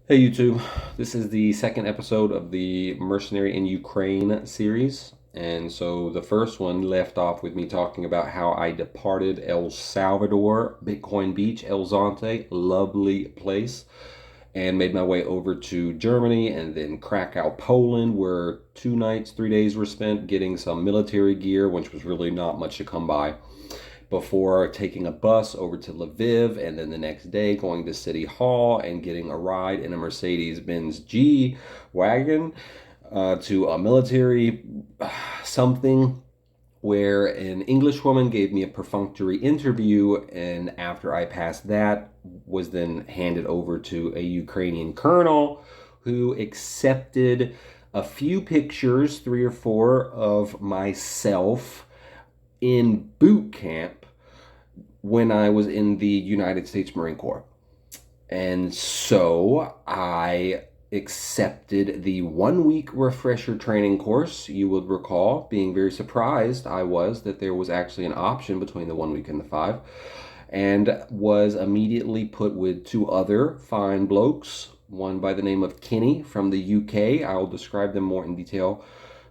Hey YouTube, this is the second episode of the Mercenary in Ukraine series. And so the first one left off with me talking about how I departed El Salvador, Bitcoin Beach, El Zonte, lovely place, and made my way over to Germany and then Krakow, Poland, where 2 nights, 3 days were spent getting some military gear, which was really not much to come by, before taking a bus over to Lviv, and then the next day going to City Hall and getting a ride in a Mercedes-Benz G wagon to a military something where an Englishwoman gave me a perfunctory interview, and after I passed that, was then handed over to a Ukrainian colonel who accepted a few pictures, 3 or 4, of myself in boot camp when I was in the United States Marine Corps. And so I accepted the 1 week refresher training course. You would recall being very surprised I was that there was actually an option between the 1 week and the 5, and was immediately put with 2 other fine blokes, one by the name of Kenny from the UK. I will describe them more in detail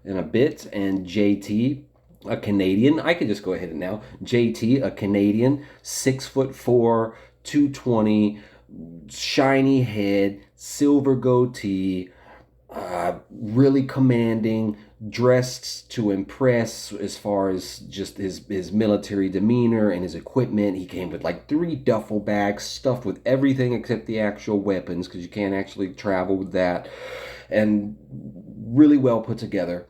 in a bit, and JT, a Canadian. I could just go ahead and now. JT, a Canadian, 6'4", 220, shiny head, silver goatee, really commanding, dressed to impress as far as just his military demeanor and his equipment. He came with like 3 duffel bags stuffed with everything except the actual weapons, because you can't actually travel with that, and really well put together.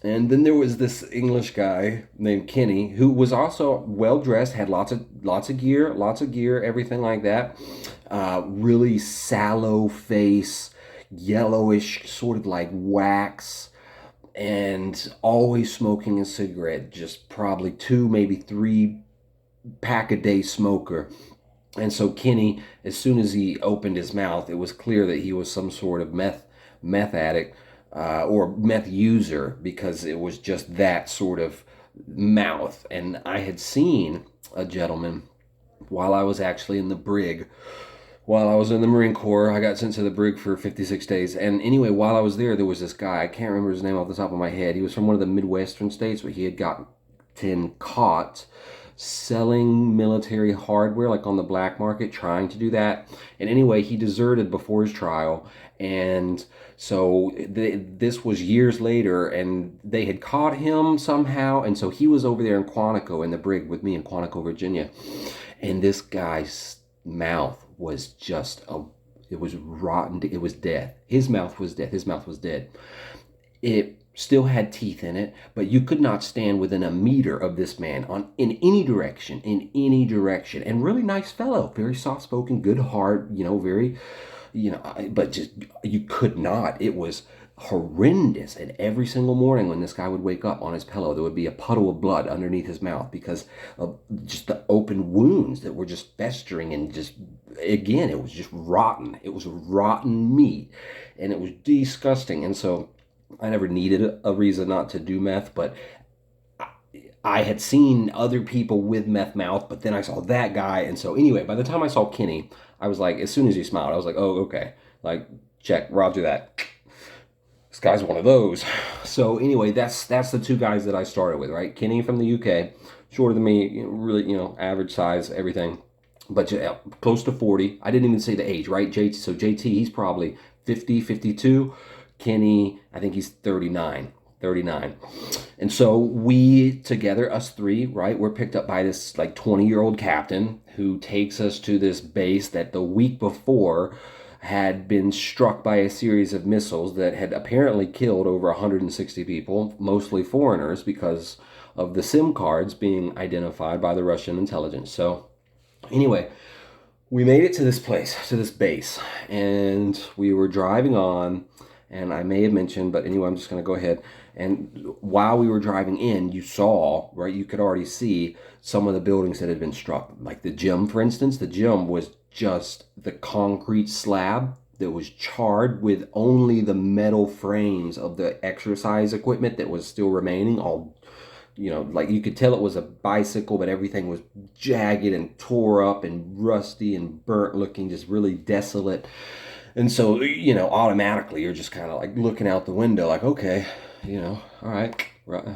And then there was this English guy named Kenny who was also well dressed, had lots of gear, everything like that. Really sallow face, yellowish, sort of like wax, and always smoking a cigarette. Just probably 2, maybe 3 pack a day smoker. And so Kenny, as soon as he opened his mouth, it was clear that he was some sort of meth addict, or meth user, because it was just that sort of mouth. And I had seen a gentleman while I was actually in the brig. While I was in the Marine Corps, I got sent to the brig for 56 days. And anyway, while I was there was this guy. I can't remember his name off the top of my head. He was from one of the Midwestern states, but he had gotten caught selling military hardware, like on the black market, trying to do that. And anyway, he deserted before his trial. And so this was years later, and they had caught him somehow. And so he was over there in Quantico in the brig with me in Quantico, Virginia. And this guy's mouth was just it was rotten. It was death. His mouth was death. His mouth was dead. It still had teeth in it, but you could not stand within a meter of this man in any direction, And really nice fellow, very soft spoken, good heart, very, but just, you could not. It was horrendous. And every single morning when this guy would wake up, on his pillow there would be a puddle of blood underneath his mouth, because of just the open wounds that were just festering, and just, again, it was just rotten. It was rotten meat, and it was disgusting. And so I never needed a reason not to do meth, but I had seen other people with meth mouth, but then I saw that guy. And so anyway, by the time I saw Kenny, I was like, as soon as he smiled, I was like, oh, okay. Like, check, roger that. This guy's one of those. So anyway, that's the 2 guys that I started with, right? Kenny from the UK, shorter than me, really, average size, everything. But yeah, close to 40. I didn't even say the age, right? So JT, he's probably 50, 52. Kenny, I think he's 39. And so we together, us 3, right, we're picked up by this like 20-year-old captain who takes us to this base that the week before had been struck by a series of missiles that had apparently killed over 160 people, mostly foreigners, because of the SIM cards being identified by the Russian intelligence. So anyway, we made it to this place, to this base, and we were driving on. And I may have mentioned, but anyway, I'm just going to go ahead. And while we were driving in, you saw, right, you could already see some of the buildings that had been struck. Like the gym, for instance. The gym was just the concrete slab that was charred, with only the metal frames of the exercise equipment that was still remaining, all, like you could tell it was a bicycle, but everything was jagged and tore up and rusty and burnt looking, just really desolate. And so, automatically you're just kind of like looking out the window, like, okay, all right. Right.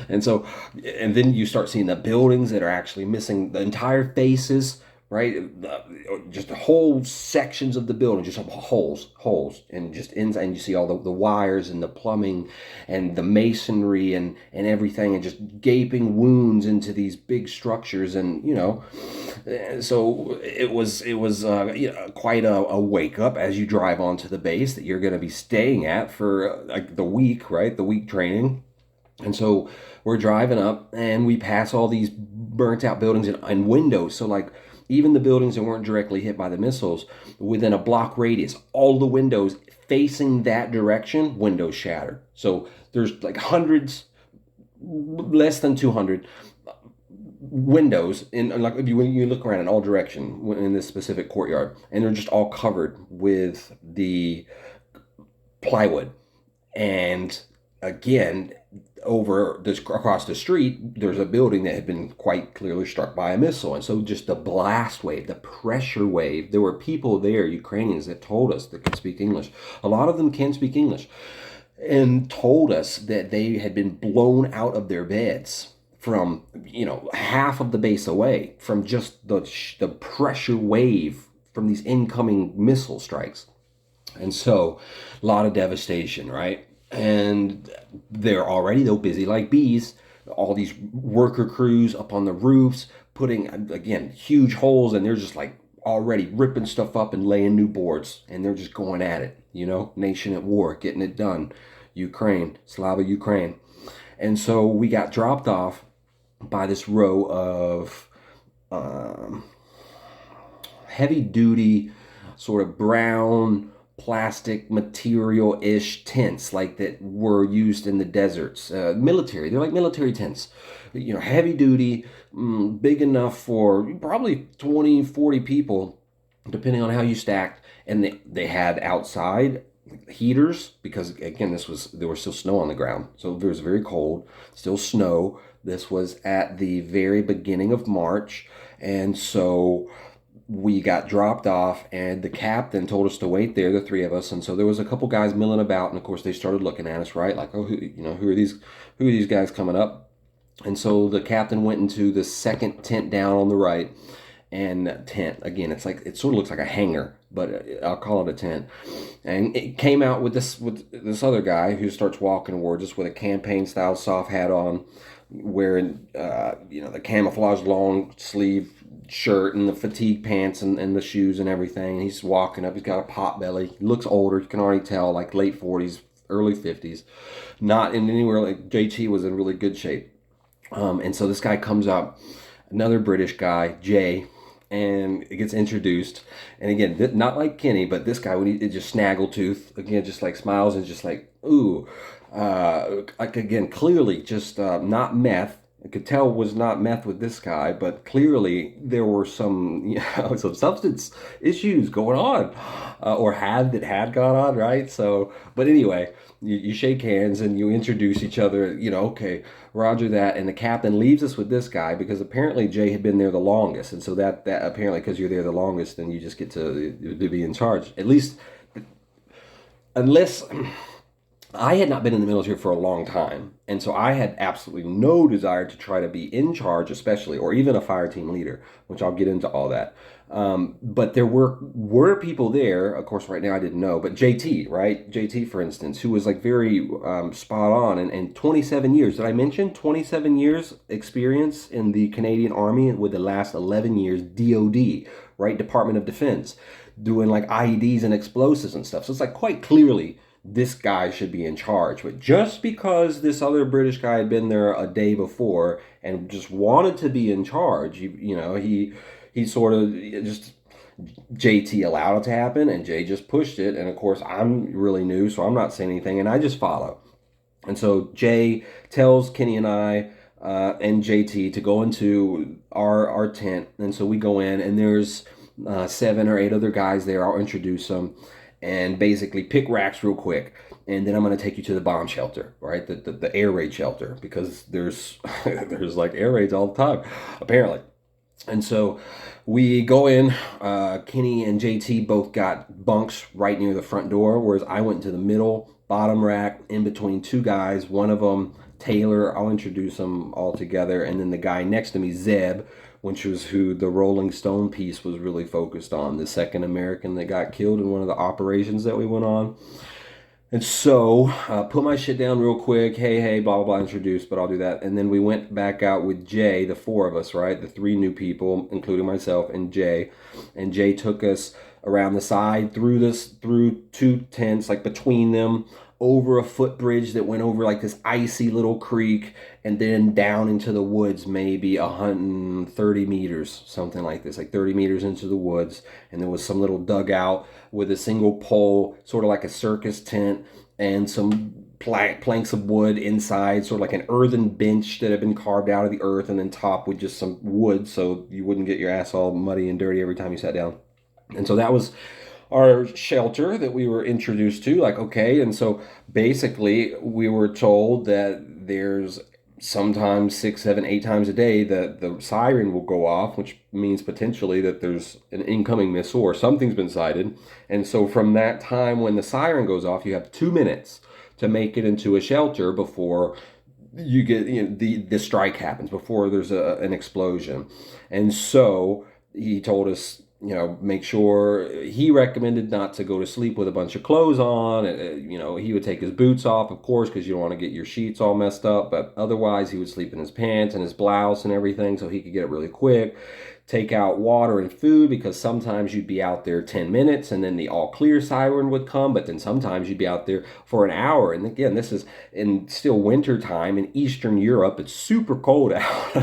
And so, and then you start seeing the buildings that are actually missing the entire faces, right? Just whole sections of the building, just holes, and just inside. And you see all the wires and the plumbing and the masonry and everything, and just gaping wounds into these big structures. And so it was quite a wake up as you drive onto the base that you're going to be staying at for like the week, right? The week training. And so we're driving up and we pass all these burnt out buildings and windows. So like even the buildings that weren't directly hit by the missiles, within a block radius, all the windows facing that direction, windows shattered. So there's like hundreds, less than 200 windows in, like, if when you look around in all direction in this specific courtyard, and they're just all covered with the plywood. And again, over this across the street, there's a building that had been quite clearly struck by a missile. And so just the blast wave, the pressure wave, there were people there, Ukrainians, that told us that could speak English. A lot of them can speak English, and told us that they had been blown out of their beds from half of the base away from just the pressure wave from these incoming missile strikes. And so a lot of devastation, right? And they're already, though, busy like bees. All these worker crews up on the roofs, putting, again, huge holes, and they're just like already ripping stuff up and laying new boards. And they're just going at it, nation at war, getting it done. Ukraine, Slava Ukraine. And so we got dropped off by this row of heavy duty, sort of brown, plastic material-ish tents like that were used in the deserts. Military, they're like military tents, heavy duty, big enough for probably 20, 40 people, depending on how you stacked. And they had outside heaters, because again, there was still snow on the ground. So it was very cold, still snow. This was at the very beginning of March. And so we got dropped off, and the captain told us to wait there, the three of us. And so there was a couple guys milling about, and of course they started looking at us, right? Like, oh, who are these guys coming up? And so the captain went into the second tent down on the right, and tent, again, it sort of looks like a hangar, but I'll call it a tent. And it came out with this other guy who starts walking towards us with a campaign style soft hat on, wearing the camouflage long sleeve shirt and the fatigue pants and the shoes and everything. And he's walking up. He's got a pot belly. He looks older. You can already tell, like late 40s, early 50s. Not in anywhere like JT was in really good shape. And so this guy comes up, another British guy, Jay, and it gets introduced. And again, not like Kenny, but this guy, when he just snaggletooth, again, just like smiles and just like, ooh, like again, clearly just not meth. I could tell was not meth with this guy, but clearly there were some some substance issues going on, or had gone on, right? So, but anyway, you shake hands and you introduce each other. Okay, Roger that, and the captain leaves us with this guy because apparently Jay had been there the longest, and so that apparently because you're there the longest, then you just get to be in charge, at least, unless. I had not been in the military for a long time, and so I had absolutely no desire to try to be in charge, especially, or even a fire team leader, which I'll get into all that. But there were people there, of course, right now I didn't know, but JT, right? JT, for instance, who was like very spot on, and 27 years. Did I mention 27 years experience in the Canadian Army with the last 11 years DOD, right? Department of Defense, doing like IEDs and explosives and stuff. So it's like quite clearly this guy should be in charge. But just because this other British guy had been there a day before and just wanted to be in charge, he sort of just, JT allowed it to happen, and Jay just pushed it. And of course, I'm really new, so I'm not saying anything, and I just follow. And so Jay tells Kenny and I and JT to go into our tent. And so we go in, and there's 7 or 8 other guys there. I'll introduce them. And basically pick racks real quick, and then I'm going to take you to the bomb shelter, right? The air raid shelter, because there's there's like air raids all the time, apparently. And so we go in. Kenny and JT both got bunks right near the front door, whereas I went into the middle, bottom rack, in between two guys. One of them, Taylor, I'll introduce them all together. And then the guy next to me, Zeb, which was who the Rolling Stone piece was really focused on, the second American that got killed in one of the operations that we went on. And so, put my shit down real quick. Hey, blah, blah, blah, introduce, but I'll do that. And then we went back out with Jay, the four of us, right? The three new people, including myself and Jay. And Jay took us around the side, through two tents, like between them, over a footbridge that went over like this icy little creek, and then down into the woods, maybe 130 meters, something like this, like 30 meters into the woods. And there was some little dugout with a single pole, sort of like a circus tent, and some planks of wood inside, sort of like an earthen bench that had been carved out of the earth, and then topped with just some wood so you wouldn't get your ass all muddy and dirty every time you sat down. And so that was our shelter that we were introduced to. Like, okay. And so basically we were told that there's sometimes 6, 7, 8 times a day that the siren will go off, which means potentially that there's an incoming missile or something's been sighted. And so from that time when the siren goes off, you have 2 minutes to make it into a shelter before you get, the strike happens, before there's an explosion. And so he told us, make sure, he recommended not to go to sleep with a bunch of clothes on. He would take his boots off, of course, because you don't want to get your sheets all messed up. But otherwise, he would sleep in his pants and his blouse and everything so he could get it really quick. Take out water and food, because sometimes you'd be out there 10 minutes and then the all clear siren would come, but then sometimes you'd be out there for an hour. And again, this is in still winter time in Eastern Europe. It's super cold out.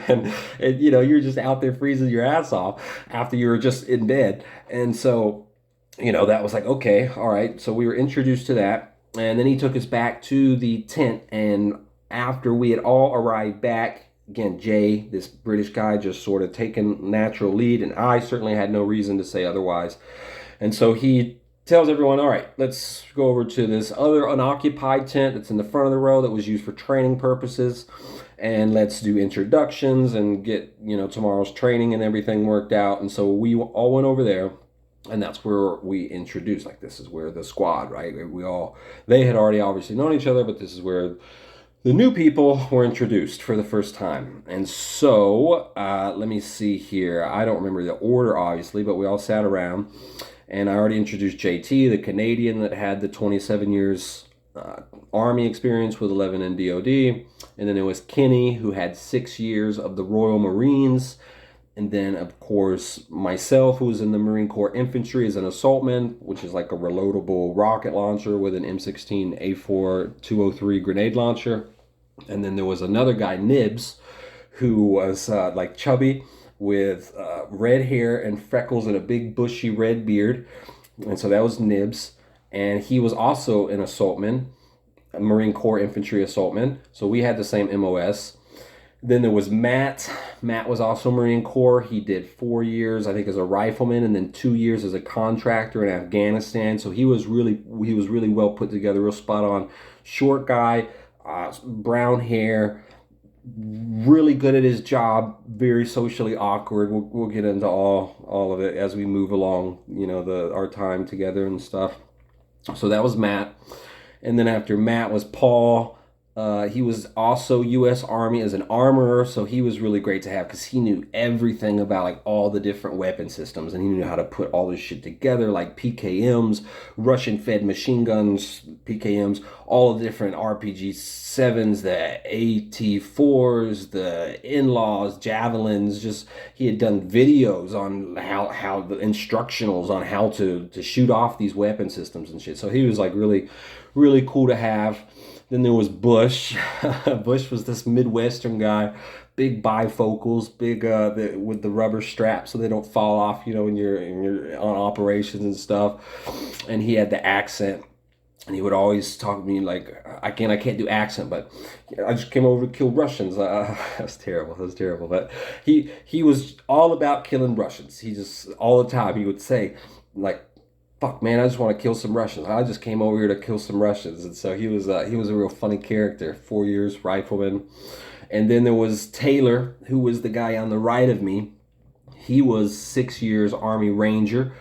and you're just out there freezing your ass off after you were just in bed. And so, that was like, okay, all right. So we were introduced to that. And then he took us back to the tent. And after we had all arrived back, again, Jay, this British guy, just sort of taking natural lead, and I certainly had no reason to say otherwise. And so he tells everyone, all right, let's go over to this other unoccupied tent that's in the front of the row that was used for training purposes, and let's do introductions and get, tomorrow's training and everything worked out. And so we all went over there. And that's where we introduced, like, this is where the squad, right? They had already obviously known each other, but this is where the new people were introduced for the first time. And so, let me see here. I don't remember the order, obviously, but we all sat around. And I already introduced JT, the Canadian that had the 27 years Army experience with 11 in DOD. And then there was Kenny, who had 6 years of the Royal Marines. And then, of course, myself, who was in the Marine Corps Infantry as an assaultman, which is like a reloadable rocket launcher with an M16A4 203 grenade launcher. And then there was another guy, Nibs, who was like chubby with red hair and freckles and a big bushy red beard. And so that was Nibs. And he was also an assaultman, a Marine Corps Infantry assaultman. So we had the same MOS. Then there was Matt. Matt was also Marine Corps. He did 4 years, I think, as a rifleman, and then 2 years as a contractor in Afghanistan. So he was really well put together, real spot on. Short guy, brown hair, really good at his job, very socially awkward. We'll get into all of it as we move along, our time together and stuff. So that was Matt. And then after Matt was Paul. He was also U.S. Army as an armorer, so he was really great to have because he knew everything about like all the different weapon systems, and he knew how to put all this shit together, like PKMs, Russian-fed machine guns, PKMs, all the different RPG-7s, the AT-4s, the in-laws, javelins. Just he had done videos on how the instructionals on how to shoot off these weapon systems and shit. So he was like really, really cool to have. Then there was Bush. Bush was this Midwestern guy, big bifocals, big with the rubber straps so they don't fall off, when you're on operations and stuff. And he had the accent, and he would always talk to me like, I can't do accent, but I just came over to kill Russians. That was terrible. But he was all about killing Russians. He just all the time he would say like, fuck, man, I just want to kill some Russians. I just came over here to kill some Russians. And so he was a real funny character. 4 years, rifleman. And then there was Taylor, who was the guy on the right of me. He was 6 years Army Ranger.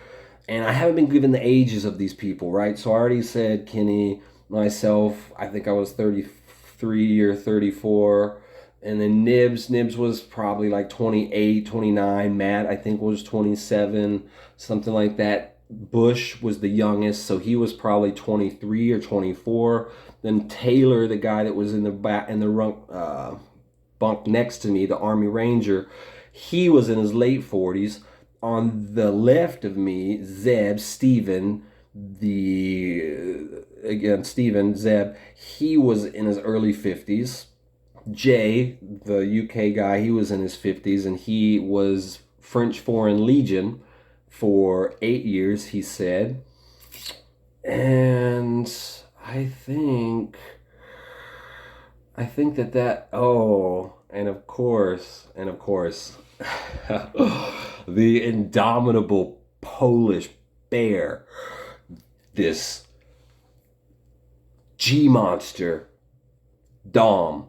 And I haven't been given the ages of these people, right? So I already said Kenny, myself, I think I was 33 or 34. And then Nibs was probably like 28, 29. Matt, I think, was 27, something like that. Bush was the youngest, so he was probably 23 or 24. Then Taylor, the guy that was in the back in the bunk next to me, the Army Ranger, he was in his late 40s. On the left of me, Steven, Zeb, he was in his early 50s. Jay, the UK guy, he was in his 50s, and he was French Foreign Legion for 8 years, he said. And I think and of course, the indomitable Polish bear, this G monster, Dom,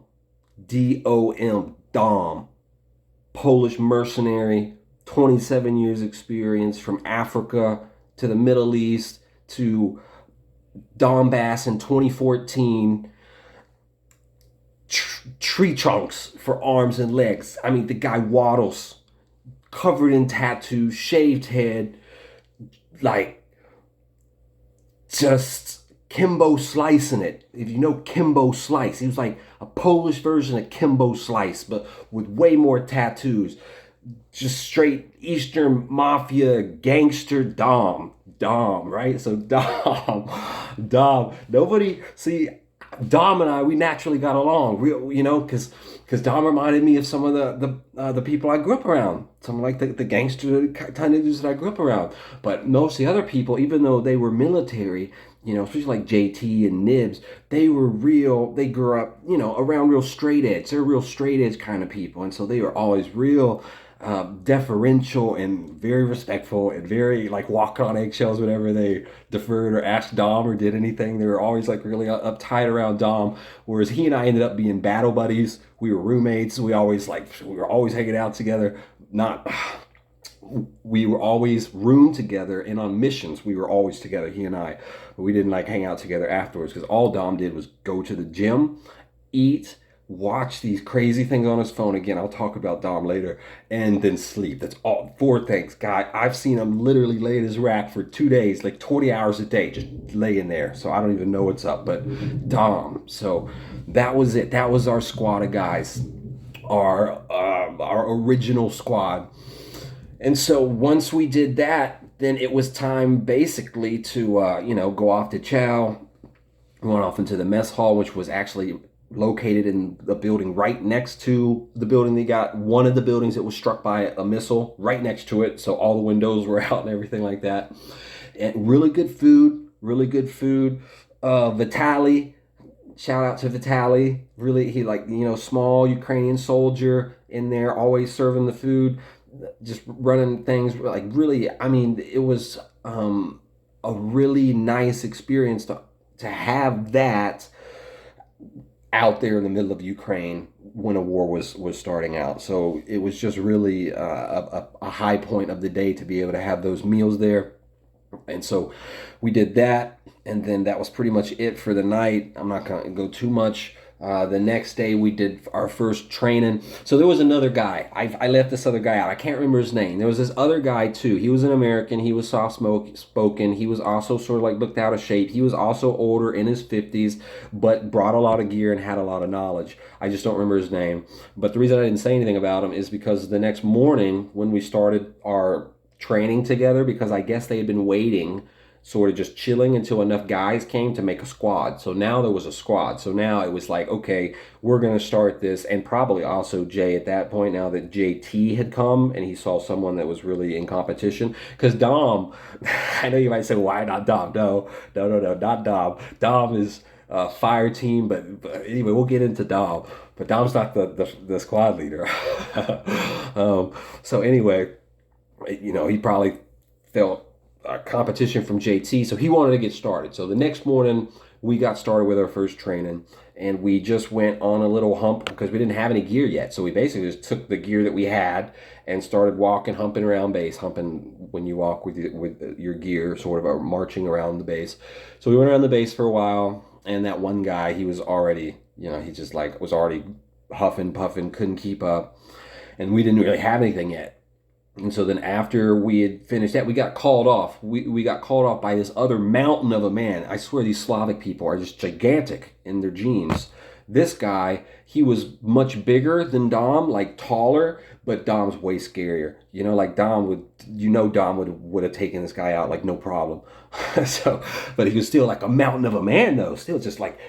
D-O-M, Dom, Polish mercenary, 27 years experience from Africa to the Middle East to Donbass in 2014. Tree trunks for arms and legs. I mean, the guy waddles, covered in tattoos, shaved head, like just Kimbo slicing it. If you know Kimbo Slice, he was like a Polish version of Kimbo Slice, but with way more tattoos. Just straight Eastern Mafia gangster Dom, right? So Dom. Nobody, see, Dom and I, we naturally got along, because Dom reminded me of some of the people I grew up around, some like the gangster kind of dudes that I grew up around. But most of the other people, even though they were military, especially like JT and Nibs, they grew up, around real straight edge. They're real straight edge kind of people. And so they were always real deferential and very respectful and very like walking on eggshells whenever they deferred or asked Dom or did anything. They were always like really uptight around Dom, whereas he and I ended up being battle buddies. We were roommates. We were always hanging out together. We were always roomed together, and on missions we were always together, he and I. But we didn't like hang out together afterwards, because all Dom did was go to the gym, eat, watch these crazy things on his phone. Again, I'll talk about Dom later, and then sleep. That's all. 4 things. Guy, I've seen him literally lay in his rack for 2 days, like 20 hours a day, just laying there. So I don't even know what's up. But Dom. So that was it. That was our squad of guys, our original squad. And so once we did that, then it was time basically to go off to chow. We went off into the mess hall, which was actually located in the building right next to the building they got. One of the buildings that was struck by a missile right next to it, so all the windows were out and everything like that. And really good food. Vitaly, shout out to Vitaly. Really, he small Ukrainian soldier in there, always serving the food, just running things. Like really, I mean, it was a really nice experience to have that out there in the middle of Ukraine when a war was starting out. So it was just really a high point of the day to be able to have those meals there. And so we did that, and then that was pretty much it for the night. I'm not going to go too much. The next day we did our first training. So there was another guy. I left this other guy out. I can't remember his name. There was this other guy too. He was an American. He was soft spoken. He was also sort of like looked out of shape. He was also older, in his 50s, but brought a lot of gear and had a lot of knowledge. I just don't remember his name. But the reason I didn't say anything about him is because the next morning when we started our training together, because I guess they had been waiting, sort of just chilling until enough guys came to make a squad. So now there was a squad. So now it was like, okay, we're going to start this. And probably also Jay at that point, now that JT had come and he saw someone that was really in competition. Because Dom, I know you might say, why not Dom? No, not Dom. Dom is fire team, but anyway, we'll get into Dom. But Dom's not the squad leader. So anyway, he probably felt competition from JT, so he wanted to get started. So the next morning, we got started with our first training, and we just went on a little hump because we didn't have any gear yet. So we basically just took the gear that we had and started walking, humping around base, humping when you walk with your gear, sort of marching around the base. So we went around the base for a while, and that one guy, he was already, he just like was already huffing, puffing, couldn't keep up, and we didn't really have anything yet. And so then after we had finished that, we got called off. We got called off by this other mountain of a man. I swear these Slavic people are just gigantic in their genes. This guy, he was much bigger than Dom, like taller, but Dom's way scarier. Like Dom would have taken this guy out like no problem. But he was still like a mountain of a man though. Still just like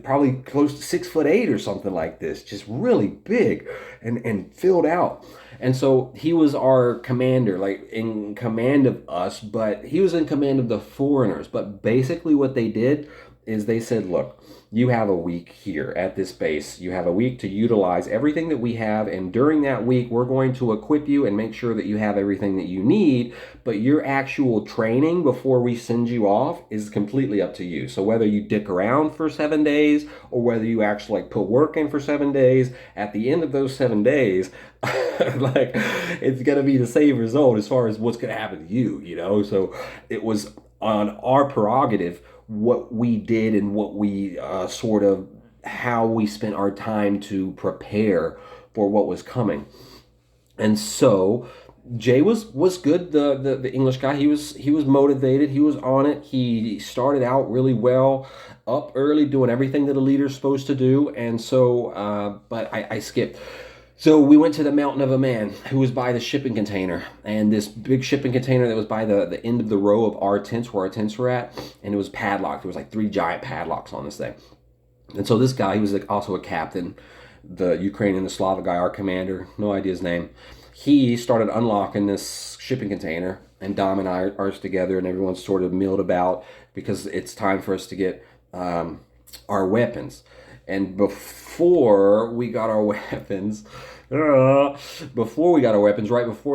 probably close to 6'8" or something like this. Just really big and filled out. And so he was our commander, like in command of us, but he was in command of the foreigners. But basically what they did is they said, look, you have a week here at this base. You have a week to utilize everything that we have, and during that week, we're going to equip you and make sure that you have everything that you need, but your actual training before we send you off is completely up to you. So whether you dick around for 7 days or whether you actually put work in for 7 days, at the end of those 7 days, it's going to be the same result as far as what's going to happen to you, So it was on our prerogative what we did and what we how we spent our time to prepare for what was coming. And so Jay was good, the English guy. He was motivated, he was on it. He started out really well, up early, doing everything that a leader's supposed to do. And so but I skipped. So we went to the mountain of a man who was by the shipping container, and this big shipping container that was by the end of the row of our tents, where our tents were at, and it was padlocked. There was like 3 giant padlocks on this thing. And so this guy, he was also a captain, the Ukrainian, the Slavic guy, our commander, no idea his name. He started unlocking this shipping container, and Dom and I are together, and everyone's sort of milled about because it's time for us to get our weapons. And before we got our weapons, right before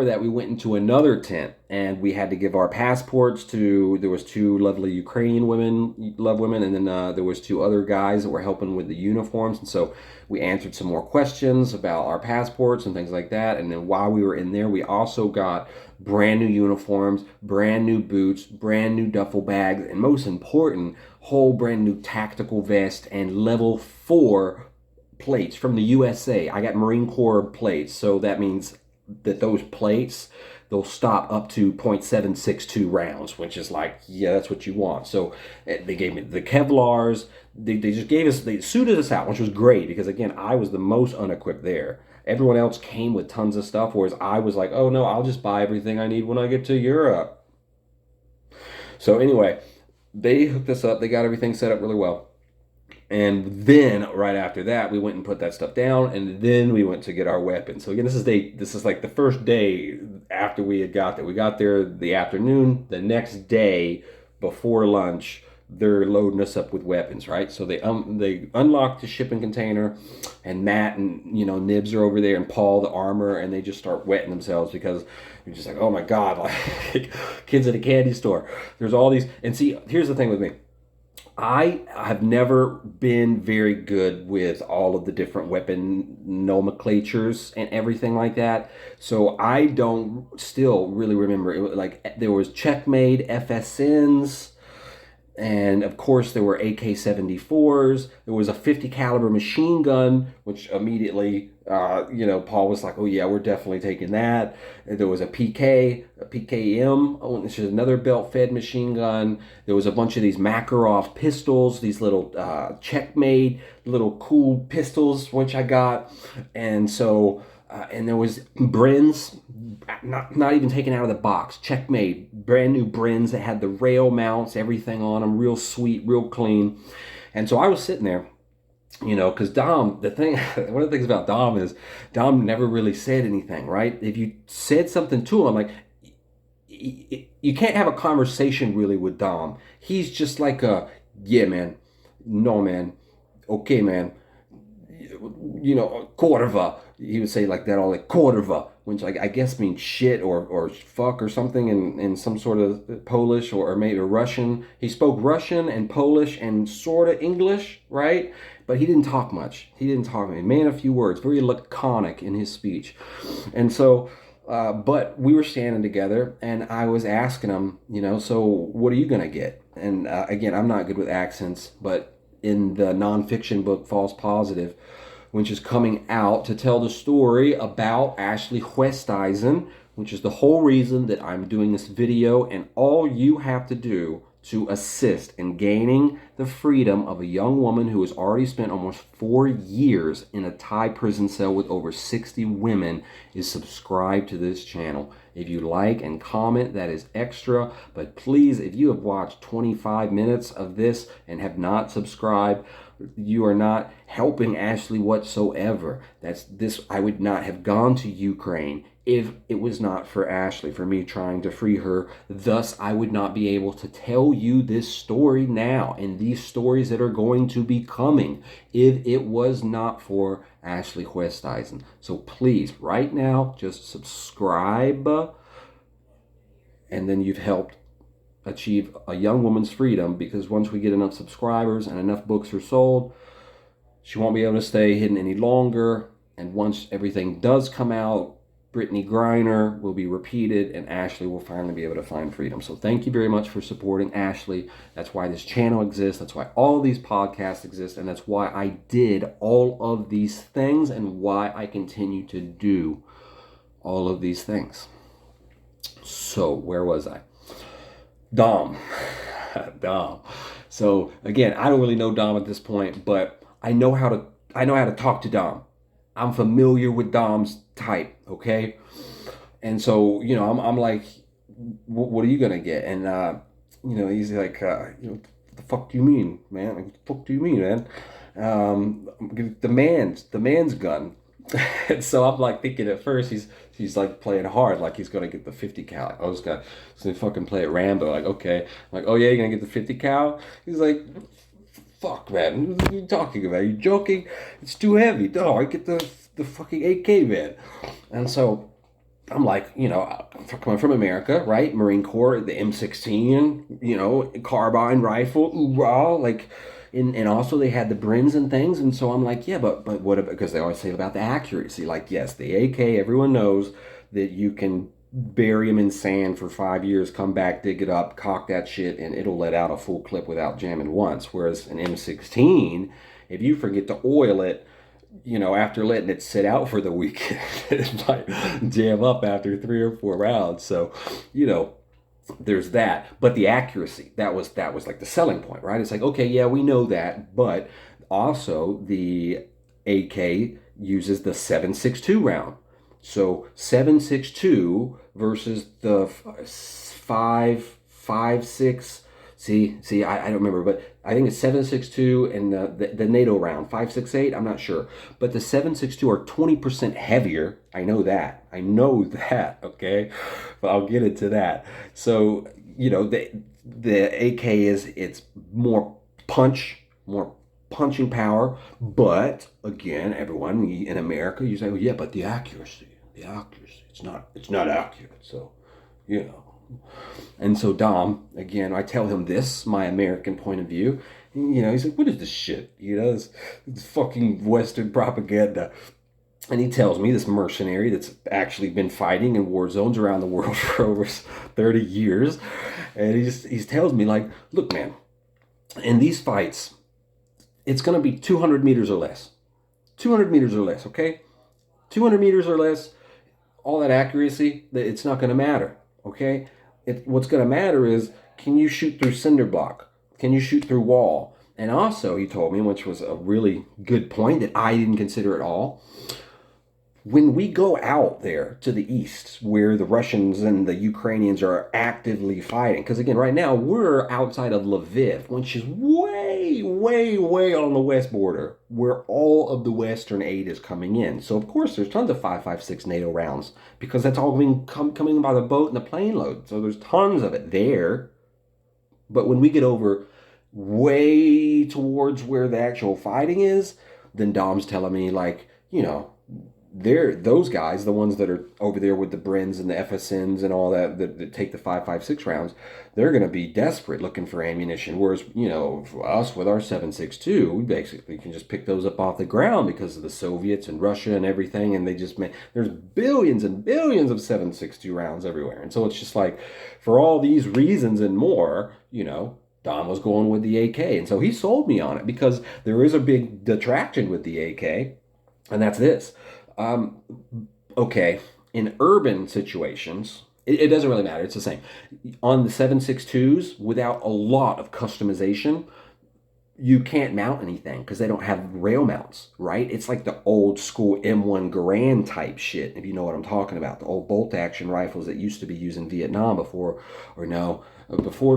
that, we went into another tent, and we had to give our passports to, there was 2 lovely Ukrainian women, and then there was 2 other guys that were helping with the uniforms. And so we answered some more questions about our passports and things like that. And then while we were in there, we also got brand new uniforms, brand new boots, brand new duffel bags, and most important, whole brand new tactical vest and level 4 plates from the USA. I got Marine Corps plates, so that means that those plates, they'll stop up to .762 rounds, which is like, yeah, that's what you want. So they gave me the Kevlars. They just gave us, they suited us out, which was great because, again, I was the most unequipped there. Everyone else came with tons of stuff, whereas I was like, oh no, I'll just buy everything I need when I get to Europe. So anyway, they hooked us up. They got everything set up really well. And then right after that, we went and put that stuff down, and then we went to get our weapons. So again, this is like the first day after we had got there. We got there the afternoon. The next day before lunch, they're loading us up with weapons, right? So they unlock the shipping container, and Matt and Nibs are over there, and Paul, the armor, and they just start wetting themselves because you're just like, oh my God, like kids at a candy store. There's all these, and see, here's the thing with me. I have never been very good with all of the different weapon nomenclatures and everything like that. So I don't still really remember. It was like there was Checkmate, FSNs, and of course there were AK-74s. There was a 50 caliber machine gun, which immediately, Paul was like, oh yeah, we're definitely taking that. There was a PKM, which is another belt-fed machine gun. There was a bunch of these Makarov pistols, these little Checkmate, little cool pistols, which I got. And so, and there was Brins, not even taken out of the box. Checkmate, brand new Brins that had the rail mounts, everything on them, real sweet, real clean. And so I was sitting there, because Dom, one of the things about Dom is Dom never really said anything, right? If you said something to him, like, you can't have a conversation really with Dom. He's just like yeah, man, no, man, okay, man, Korva. He would say like that, all like Korva, which I guess means shit or fuck or something in some sort of Polish or maybe Russian. He spoke Russian and Polish and sort of English, right? But he didn't talk much. He didn't talk. He made a few words, very laconic in his speech. And so, but we were standing together and I was asking him, so what are you going to get? And again, I'm not good with accents, but in the nonfiction book, False Positive, which is coming out to tell the story about Ashley Oosthuizen, which is the whole reason that I'm doing this video, and all you have to do to assist in gaining the freedom of a young woman who has already spent almost 4 years in a Thai prison cell with over 60 women is subscribe to this channel. If you like and comment, that is extra, but please, if you have watched 25 minutes of this and have not subscribed, you are not helping Ashley whatsoever. I would not have gone to Ukraine if it was not for Ashley, for me trying to free her. Thus, I would not be able to tell you this story now and these stories that are going to be coming if it was not for Ashley Oosthuizen. So please, right now, just subscribe, and then you've helped achieve a young woman's freedom, because once we get enough subscribers and enough books are sold, she won't be able to stay hidden any longer. And once everything does come out, Brittany Griner will be repeated and Ashley will finally be able to find freedom. So thank you very much for supporting Ashley. That's why this channel exists. That's why all these podcasts exist. And that's why I did all of these things and why I continue to do all of these things. So where was I? Dom. So again, I don't really know Dom at this point, but I know how to talk to Dom. I'm familiar with Dom's type, okay? And so, I'm like, what are you gonna get? And he's like, what the fuck do you mean, man? Like, what the fuck do you mean, man? The man's gun. And so I'm like thinking at first he's like playing hard, like he's gonna get the 50 cal. I was gonna fucking play it Rambo, like, okay. I'm like, oh yeah, you're gonna get the 50 cal? He's like, fuck, man, what are you talking about? Are you joking? It's too heavy. No, I get the fucking AK, man. And so I'm like, coming from America, right? Marine Corps, the M16, carbine rifle, hoorah, like. And also they had the Brins and things, and so I'm like, yeah, but what about, because they always say about the accuracy, like, yes, the AK, everyone knows that you can bury them in sand for 5 years, come back, dig it up, cock that shit, and it'll let out a full clip without jamming once. Whereas an M16, if you forget to oil it, after letting it sit out for the weekend, it might jam up after 3 or 4 rounds. So, there's that. But the accuracy, that was like the selling point, right? It's like, okay, yeah, we know that, but also the AK uses the 7.62 round. So 7.62 versus the 5.56. See, I don't remember, but I think it's 7.62 and the NATO round 5.68. I'm not sure, but the 7.62 are 20% heavier. I know that. Okay, but I'll get into that. So the AK it's more punching power, but again, everyone in America, you say, well, yeah, but the accuracy, it's not accurate. So, And so Dom, again, I tell him this, my American point of view. He's like, what is this shit? It's fucking Western propaganda. And he tells me, this mercenary that's actually been fighting in war zones around the world for over 30 years. And he tells me, like, look, man, in these fights, it's going to be 200 meters or less. 200 meters or less, okay? 200 meters or less, all that accuracy, it's not going to matter, okay? What's going to matter is, can you shoot through cinder block? Can you shoot through wall? And also, he told me, which was a really good point that I didn't consider at all, when we go out there to the east, where the Russians and the Ukrainians are actively fighting, because again, right now, we're outside of Lviv, which is way, way, way on the west border, where all of the Western aid is coming in. So, of course, there's tons of 5.56 NATO rounds, because that's all coming in by the boat and the plane load. So there's tons of it there. But when we get over way towards where the actual fighting is, then Dom's telling me, like, they're those guys, the ones that are over there with the Brens and the FSNs and all that take the 5.56 rounds, they're going to be desperate looking for ammunition. Whereas, for us with our 7.62, we basically can just pick those up off the ground because of the Soviets and Russia and everything, and they just there's billions and billions of 7.62 rounds everywhere. And so it's just like, for all these reasons and more, Don was going with the AK. And so he sold me on it because there is a big detraction with the AK, and that's this. Okay, in urban situations, it doesn't really matter. It's the same. On the 7.62s, without a lot of customization, you can't mount anything because they don't have rail mounts, right? It's like the old school M1 Garand type shit, if you know what I'm talking about. The old bolt action rifles that used to be used in Vietnam before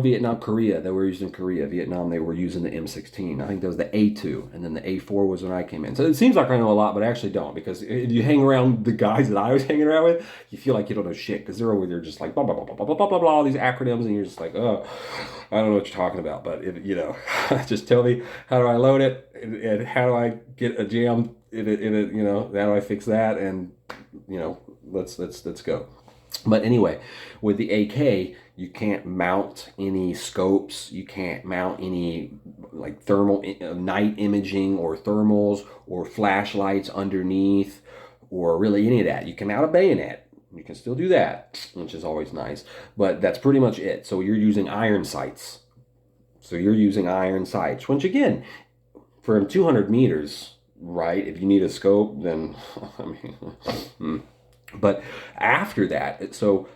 Vietnam, Korea, they were used in Korea. Vietnam, they were using the M16. I think that was the A2, and then the A4 was when I came in. So it seems like I know a lot, but I actually don't, because if you hang around the guys that I was hanging around with, you feel like you don't know shit, because they're over there just like blah, blah, blah, blah, blah, blah, blah, blah, all these acronyms, and you're just like, oh, I don't know what you're talking about, but just tell me, how do I load it, and how do I get a jam in it, how do I fix that, and, let's go. But anyway, with the AK, you can't mount any scopes. You can't mount any like thermal night imaging or thermals or flashlights underneath or really any of that. You can mount a bayonet. You can still do that, which is always nice. But that's pretty much it. So you're using iron sights. Which again, from 200 meters, right? If you need a scope, then, But after that, so,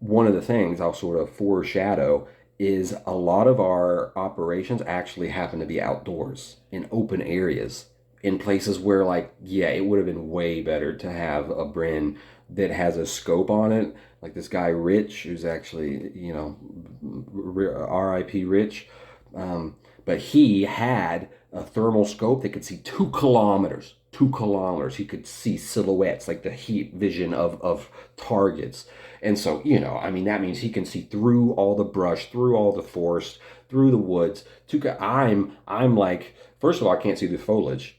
one of the things I'll sort of foreshadow is a lot of our operations actually happen to be outdoors in open areas, in places where, it would have been way better to have a Bren that has a scope on it. Like this guy, Rich, who's actually, RIP Rich, but he had a thermal scope that could see 2 kilometers. 2 kilometers. He could see silhouettes, like the heat vision of targets. And so, that means he can see through all the brush, through all the forest, through the woods. I'm like, first of all, I can't see the foliage.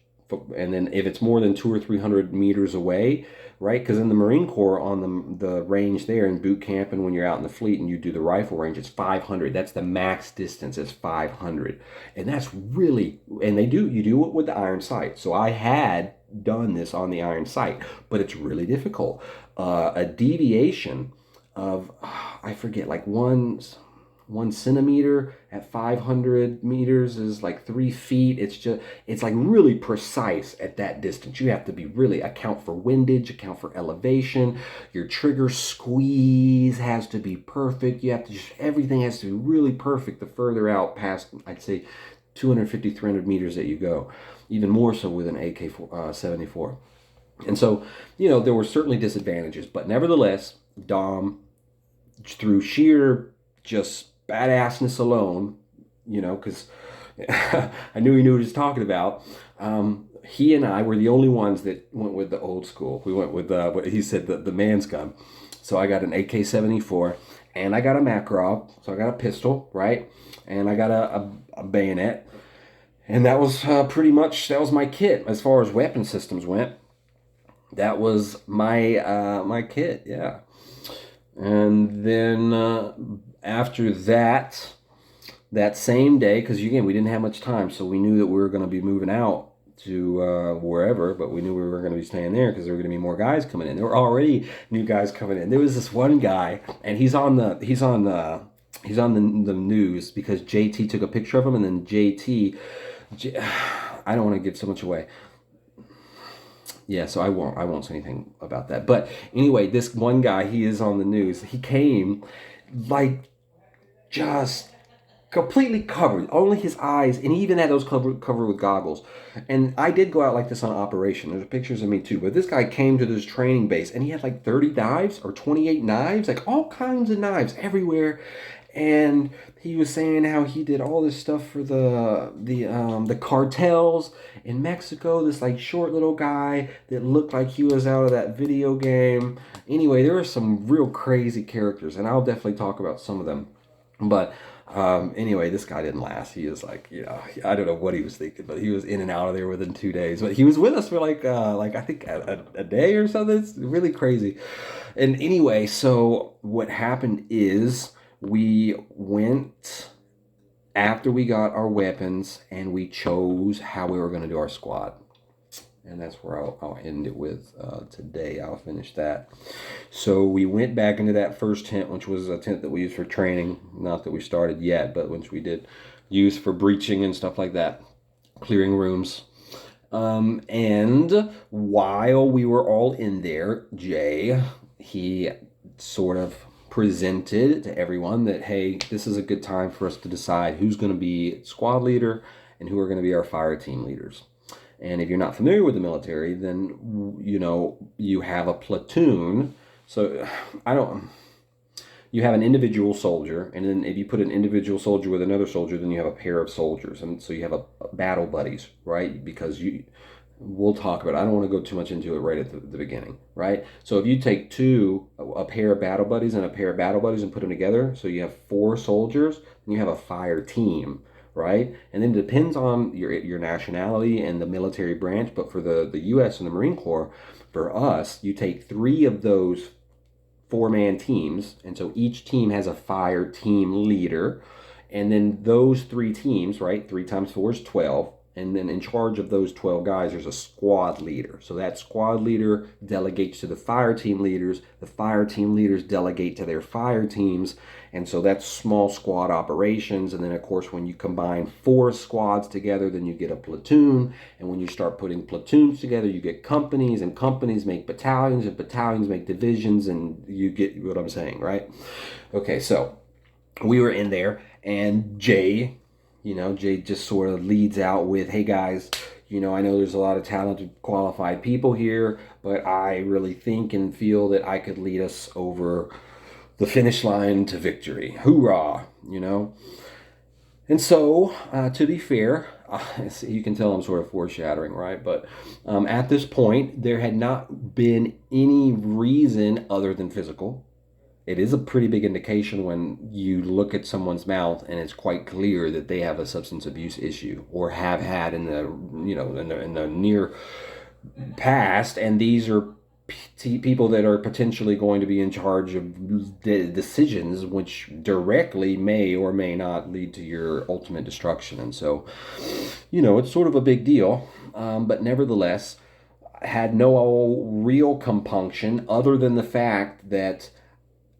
And then if it's more than 200 or 300 meters away, right? Because in the Marine Corps, on the range there in boot camp, and when you're out in the fleet and you do the rifle range, it's 500. That's the max distance. It's 500, and that's really. And you do it with the iron sight. So I had done this on the iron sight, but it's really difficult. A deviation of I forget, like 1 centimeter at 500 meters is like 3 feet. It's like really precise at that distance. You have to be really account for windage, account for elevation. Your trigger squeeze has to be perfect. Everything has to be really perfect the further out past, I'd say, 250, 300 meters that you go. Even more so with an AK-74. And so, there were certainly disadvantages, but nevertheless, Dom, through sheer just badassness alone, because I knew he knew what he was talking about. He and I were the only ones that went with the old school. We went with what he said, the man's gun. So I got an AK-74, and I got a Makarov, so I got a pistol, right? And I got a bayonet, and that was that was my kit as far as weapon systems went. That was my kit, yeah. And then after that same day, because again, we didn't have much time, so we knew that we were going to be moving out to wherever, but we knew we were going to be staying there because there were going to be more guys coming in. There were already new guys coming in. There was this one guy, and he's on the news because JT took a picture of him, and then I don't want to give so much away. Yeah, so I won't say anything about that. But anyway, this one guy, he is on the news. He came like just completely covered, only his eyes, and he even had those covered with goggles. And I did go out like this on operation. There's pictures of me too. But this guy came to this training base, and he had like 30 knives or 28 knives, like all kinds of knives everywhere. And he was saying how he did all this stuff for the cartels in Mexico. This like short little guy that looked like he was out of that video game. Anyway, there were some real crazy characters, and I'll definitely talk about some of them. But Anyway, this guy didn't last. He was like, I don't know what he was thinking, but he was in and out of there within 2 days. But he was with us for like I think a day or something. It's really crazy. And anyway, so what happened is we went after we got our weapons and we chose how we were going to do our squad. And that's where I'll end it with today. I'll finish that. So we went back into that first tent, which was a tent that we used for training. Not that we started yet, but which we did use for breaching and stuff like that, clearing rooms. And while we were all in there, Jay, he sort of presented to everyone that, hey, this is a good time for us to decide who's going to be squad leader and who are going to be our fire team leaders. And if you're not familiar with the military, then, you have a platoon. So you have an individual soldier, and then if you put an individual soldier with another soldier, then you have a pair of soldiers. And so you have a battle buddies, right? Because we'll talk about it. I don't want to go too much into it right at the beginning, right? So if you take a pair of battle buddies and a pair of battle buddies and put them together, so you have 4 soldiers, and you have a fire team, right? And then it depends on your nationality and the military branch, but for the U.S. and the Marine Corps, for us, you take 3 of those 4-man teams, and so each team has a fire team leader, and then those 3 teams, right, 3 times 4 is 12, and then in charge of those 12 guys, there's a squad leader. So that squad leader delegates to the fire team leaders. The fire team leaders delegate to their fire teams. And so that's small squad operations. And then, of course, when you combine 4 squads together, then you get a platoon. And when you start putting platoons together, you get companies. And companies make battalions. And battalions make divisions. And you get what I'm saying, right? Okay, so we were in there. And Jay just sort of leads out with, hey guys, I know there's a lot of talented, qualified people here, but I really think and feel that I could lead us over the finish line to victory. Hoorah, And so, to be fair, you can tell I'm sort of foreshadowing, right? But at this point, there had not been any reason other than physical. It is a pretty big indication when you look at someone's mouth and it's quite clear that they have a substance abuse issue or have had in the in the near past, and these are people that are potentially going to be in charge of decisions which directly may or may not lead to your ultimate destruction. And so, it's sort of a big deal, but nevertheless, had no real compunction other than the fact that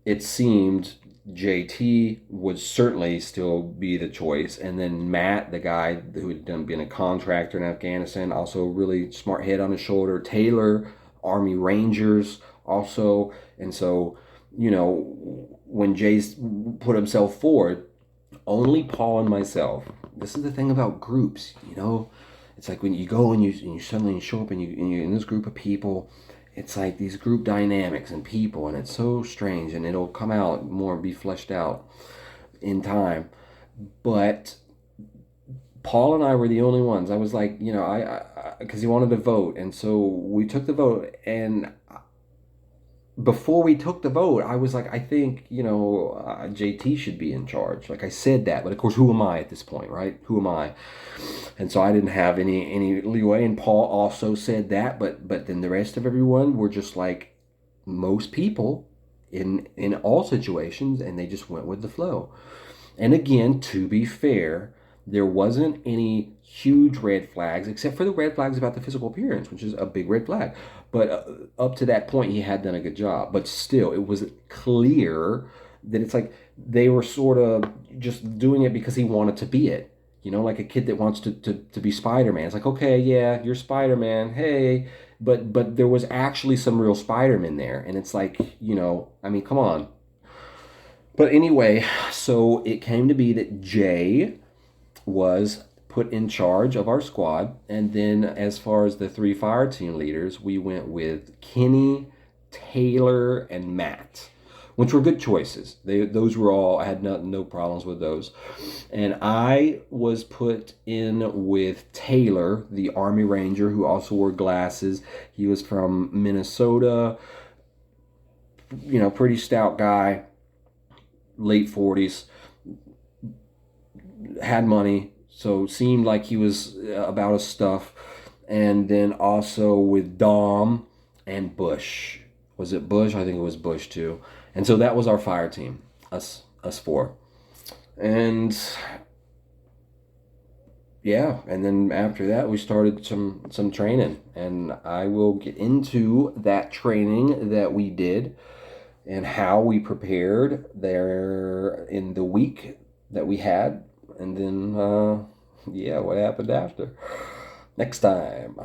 it seemed JT would certainly still be the choice. And then Matt, the guy who had been a contractor in Afghanistan, also really smart head on his shoulder. Taylor, Army Rangers also. And so, when Jay's put himself forward, only Paul and myself. This is the thing about groups, It's like when you go and you suddenly show up and you're in this group of people. It's like these group dynamics and people, and it's so strange, and it'll come out more, be fleshed out in time. But Paul and I were the only ones. I was like, because he wanted to vote, and so we took the vote, and before we took the vote, I was like, I think, JT should be in charge. Like I said that, but of course, who am I at this point, right? Who am I? And so I didn't have any leeway. And Paul also said that, but then the rest of everyone were just like most people in all situations, and they just went with the flow. And again, to be fair, there wasn't any huge red flags, except for the red flags about the physical appearance, which is a big red flag. But up to that point, he had done a good job. But still, it was clear that it's like they were sort of just doing it because he wanted to be it. Like a kid that wants to be Spider-Man. It's like, okay, yeah, you're Spider-Man, hey. But there was actually some real Spider-Man there. And it's like, come on. But anyway, so it came to be that Jay was put in charge of our squad. And then as far as the 3 fire team leaders, we went with Kenny, Taylor, and Matt, which were good choices. Those were all, I had no problems with those. And I was put in with Taylor, the Army Ranger, who also wore glasses. He was from Minnesota, pretty stout guy, late 40s. had money, so seemed like he was about his stuff. And then also with Dom and Bush. Was it Bush? I think it was Bush too. And so that was our fire team, us four. And yeah, and then after that we started some training, and I will get into that training that we did and how we prepared there in the week that we had, and then yeah, what happened after. Next time.